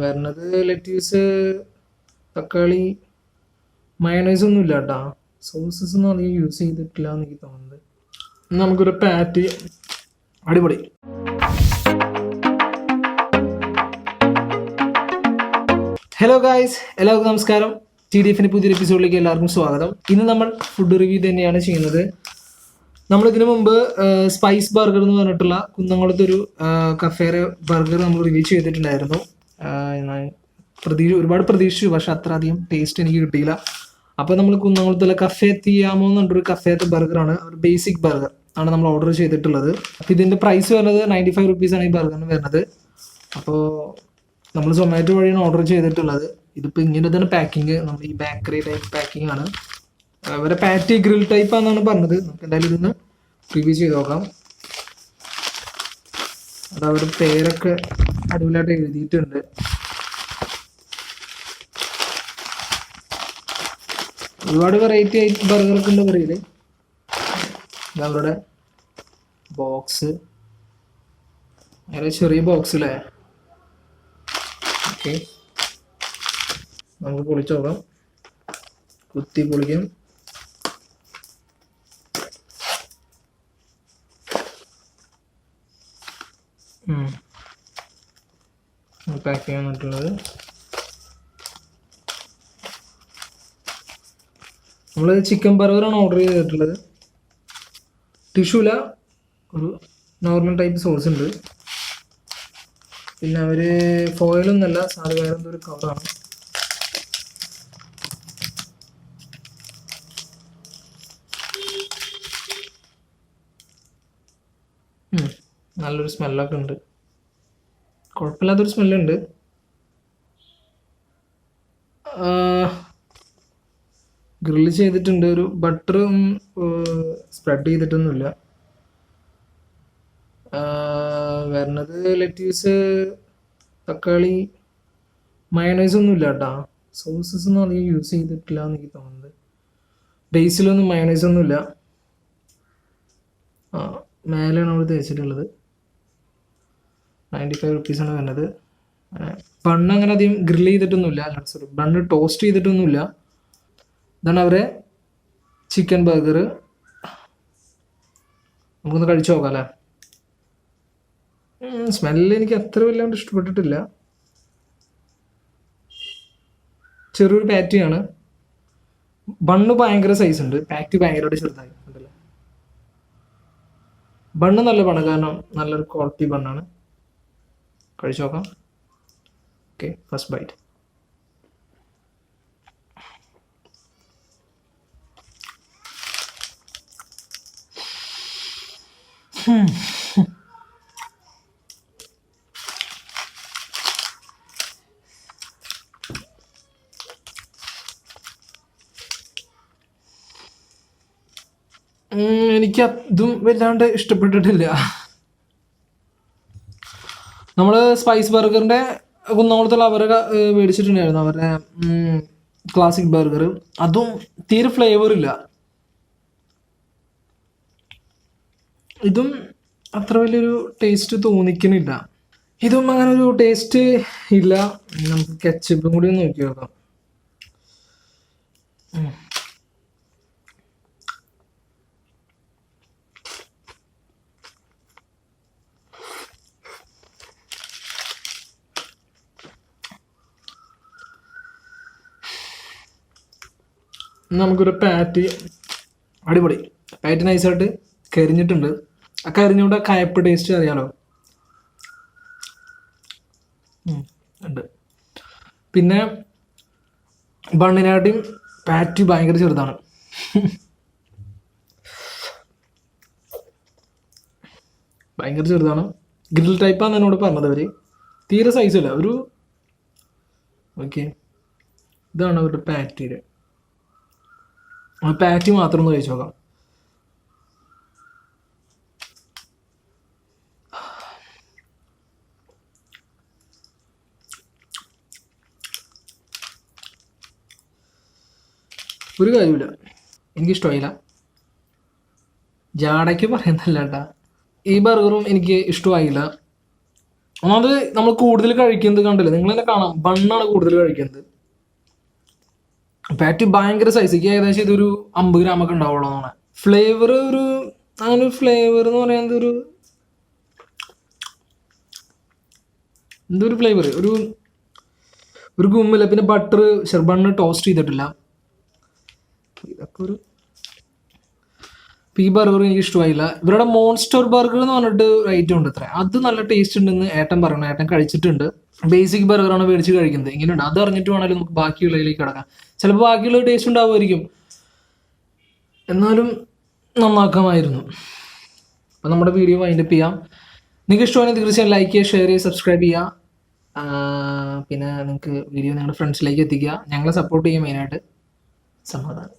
വരുന്നത് ലെറ്റ്യൂസ്, തക്കാളി, മയണൈസ് ഒന്നും ഇല്ല കേട്ടോ. സോസസ് ഒന്നും അധികം യൂസ് ചെയ്തിട്ടില്ല എന്ന് എനിക്ക് തോന്നുന്നത്. നമുക്കൊരു പാറ്റി. അടിപൊളി. ഹലോ ഗായ്സ്, എല്ലാവർക്കും നമസ്കാരം. TDFിൻ്റെ പുതിയൊരു എപ്പിസോഡിലേക്ക് എല്ലാവർക്കും സ്വാഗതം. ഇന്ന് നമ്മൾ ഫുഡ് റിവ്യൂ തന്നെയാണ് ചെയ്യുന്നത്. നമ്മളിതിനു മുമ്പ് സ്പൈസ് ബർഗർ എന്ന് പറഞ്ഞിട്ടുള്ള കുന്നംകുളത്ത് ഒരു കഫേയുടെ ബർഗർ നമ്മൾ റിവ്യൂ ചെയ്തിട്ടുണ്ടായിരുന്നു. ഒരുപാട് പ്രതീക്ഷിച്ചു, പക്ഷെ അത്ര അധികം ടേസ്റ്റ് എനിക്ക് കിട്ടിയില്ല. അപ്പോൾ നമ്മൾ കുന്നംകുളത്തുള്ള കഫേ ti-amo എന്ന് പറഞ്ഞൊരു കഫേത്തെ ബർഗറാണ്, ഒരു ബേസിക് ബർഗർ ആണ് നമ്മൾ ഓർഡർ ചെയ്തിട്ടുള്ളത്. അപ്പോൾ ഇതിൻ്റെ പ്രൈസ് വരുന്നത് 95 റുപ്പീസാണ് ഈ ബർഗറിന് വരുന്നത്. അപ്പോൾ നമ്മൾ സൊമാറ്റോ വഴിയാണ് ഓർഡർ ചെയ്തിട്ടുള്ളത്. ഇതിപ്പോൾ ഇങ്ങനെ തന്നെ പാക്കിങ്, നമ്മൾ ഈ ബേക്കറി ടൈപ്പ് പാക്കിംഗ് ആണ്. അവരെ പാറ്റി ഗ്രിൽ ടൈപ്പ് ആണെന്നാണ് പറഞ്ഞത്. നമുക്ക് എന്തായാലും ഇതൊന്ന് റിവ്യൂ ചെയ്ത് നോക്കാം. അത് അവരുടെ പേരൊക്കെ അടിപൊളിയായിട്ട് എഴുതിയിട്ടുണ്ട്. ഒരുപാട് വെറൈറ്റി ആയിട്ട് ബർഗറൊക്കെ ഉണ്ട് പറയില്. അവരുടെ ബോക്സ് വളരെ ചെറിയ ബോക്സ് അല്ലേ. ഓക്കെ, നമുക്ക് പൊളിച്ചു നോക്കാം. കുത്തി പൊളിക്കും. പാക്ക് ചെയ്യാൻ പറ്റുള്ളത് നമ്മൾ ചിക്കൻ ബർഗറാണ് ഓർഡർ ചെയ്തിട്ടുള്ളത്. ടിഷ്യൂല ഒരു നോർമൽ ടൈപ്പ് സോസ് ഉണ്ട്. പിന്നെ അവർ ഫോയിലൊന്നല്ല, സാധാരണ വേറെ എന്തോ ഒരു കവറാണ്. നല്ലൊരു സ്മെല്ലൊക്കെ ഉണ്ട്, കുഴപ്പമില്ലാത്തൊരു സ്മെല്ലുണ്ട്. ഗ്രില്ല് ചെയ്തിട്ടുണ്ട്. ഒരു ബട്ടറും സ്പ്രെഡ് ചെയ്തിട്ടൊന്നുമില്ല. വരുന്നത് ലെറ്റ്യൂസ്, തക്കാളി, മയണൈസ് ഒന്നും ഇല്ല കേട്ടോ. സോസസ് ഒന്നും അധികം യൂസ് ചെയ്തിട്ടില്ല എന്ന് എനിക്ക് തോന്നുന്നത്. ബേസിലൊന്നും മയണൈസ് ഒന്നുമില്ല. മേലെയാണ് അവിടെ തേച്ചിട്ടുള്ളത്. 95 റുപ്പീസാണ് വരുന്നത്. ബണ്ണ് അങ്ങനെ അധികം ഗ്രില്ല് ചെയ്തിട്ടൊന്നുമില്ല, സോറി, ബണ്ണ് ടോസ്റ്റ് ചെയ്തിട്ടൊന്നുമില്ല. ഇതാണ് അവരെ ചിക്കൻ ബർഗർ. നമുക്കൊന്ന് കഴിച്ചു നോക്കാം അല്ലേ. സ്മെല്ല് എനിക്ക് അത്ര വല്ലാണ്ട് ഇഷ്ടപ്പെട്ടിട്ടില്ല. ചെറിയൊരു പാറ്റിയാണ്. ബണ്ണ് ഭയങ്കര സൈസ് ഉണ്ട്, പാറ്റി ഭയങ്കരമായിട്ട് ചെറുതായി ഉണ്ടല്ലോ. ബണ്ണ് നല്ല ബണ്ണ്, കാരണം നല്ലൊരു ക്വാളിറ്റി ബണ്ണാണ്. കഴിച്ചു നോക്കാം. Okay, first bite. എനിക്ക് അതും വല്ലാണ്ട് ഇഷ്ടപ്പെട്ടിട്ടില്ല. നമ്മൾ സ്പൈസ് ബർഗറിൻ്റെ കുന്നംകുളത്തുള്ള അവരെ മേടിച്ചിട്ടുണ്ടായിരുന്നു, അവരുടെ ക്ലാസിക് ബർഗർ. അതും തീരെ ഫ്ലേവർ ഇല്ല. ഇതും അത്ര വലിയൊരു ടേസ്റ്റ് തോന്നിക്കണില്ല. ഇതും അങ്ങനെ ഒരു ടേസ്റ്റ് ഇല്ല. നമുക്ക് കെച്ചപ്പും കൂടി ഒന്ന് നോക്കി നോക്കാം. നമുക്കൊരു പാറ്റി. അടിപൊളി. പാറ്റി നൈസായിട്ട് കരിഞ്ഞിട്ടുണ്ട്. ആ കരിഞ്ഞുകൊണ്ട് കയപ്പ് ടേസ്റ്റ് അറിയാലോ ഉണ്ട്. പിന്നെ ബണ്ണിനാട്ടിയും പാറ്റി ഭയങ്കര ചെറുതാണ്. ഭയങ്കര ചെറുതാണ്. ഗ്രിൽ ടൈപ്പാന്ന് എന്നോട് പറഞ്ഞത് അവർ. തീരെ സൈസില്ല ഒരു. ഓക്കെ, ഇതാണ് അവരുടെ പാറ്റിയുടെ. ആ പാറ്റി മാത്രം ഒന്ന് കഴിച്ചു നോക്കാം. ഒരു കാര്യമില്ല, എനിക്കിഷ്ടമായില്ല. ജാടയ്ക്ക് പറയുന്നല്ല കേട്ടാ. ഈ ബർഗറും എനിക്ക് ഇഷ്ടമായില്ല. ഒന്നാമത് നമ്മൾ കൂടുതൽ കഴിക്കുന്നത് കണ്ടില്ല, നിങ്ങൾ തന്നെ കാണാം, ബണ്ണാണ് കൂടുതൽ കഴിക്കുന്നത്. പാറ്റി ഭയങ്കര സൈസ്, ഏകദേശം ഇതൊരു 50 ഗ്രാമൊക്കെ ഉണ്ടാവുള്ളൂ എന്നാണ്. ഫ്ലേവർ ഒരു അങ്ങനെ ഒരു ഫ്ലേവർ എന്ന് പറയുന്നത് എന്തൊരു ഫ്ലേവർ, ഒരു ഗുമ്മില്ല. പിന്നെ ബട്ടർ ഷെർബണ്ണ് ടോസ്റ്റ് ചെയ്തിട്ടില്ല. ഇതൊക്കെ ഒരു ഈ ബർഗർ എനിക്ക് ഇഷ്ടമായില്ല. ഇവരുടെ മോൺസ്റ്റർ ബർഗർ എന്ന് പറഞ്ഞിട്ട് ഒരു ഐറ്റം ഉണ്ട് അത്ര, അത് നല്ല ടേസ്റ്റ് ഉണ്ടെന്ന് ഏട്ടൻ പറയണം. ഏട്ടൻ കഴിച്ചിട്ടുണ്ട്. ബേസിക് ബർഗറാണ് മേടിച്ച് കഴിക്കുന്നത്. ഇങ്ങനെയുണ്ട്, അത് അറിഞ്ഞിട്ട് വേണമെങ്കിലും നമുക്ക് ബാക്കിയുള്ളതിലേക്ക് കിടക്കാം. ചിലപ്പോൾ ബാക്കിയുള്ള ടേസ്റ്റ് ഉണ്ടാവുമായിരിക്കും, എന്നാലും നന്നാക്കാമായിരുന്നു. അപ്പം നമ്മുടെ വീഡിയോ വൈൻഡപ്പ് ചെയ്യാം. നിങ്ങൾക്ക് ഇഷ്ടമാണെങ്കിൽ തീർച്ചയായും ലൈക്ക് ചെയ്യുക, ഷെയർ ചെയ്യുക, സബ്സ്ക്രൈബ് ചെയ്യുക. പിന്നെ നിങ്ങൾക്ക് വീഡിയോ നിങ്ങളുടെ ഫ്രണ്ട്സിലേക്ക് എത്തിക്കുക. ഞങ്ങളെ സപ്പോർട്ട് ചെയ്യുക മെയിനായിട്ട്. സമാധാനം.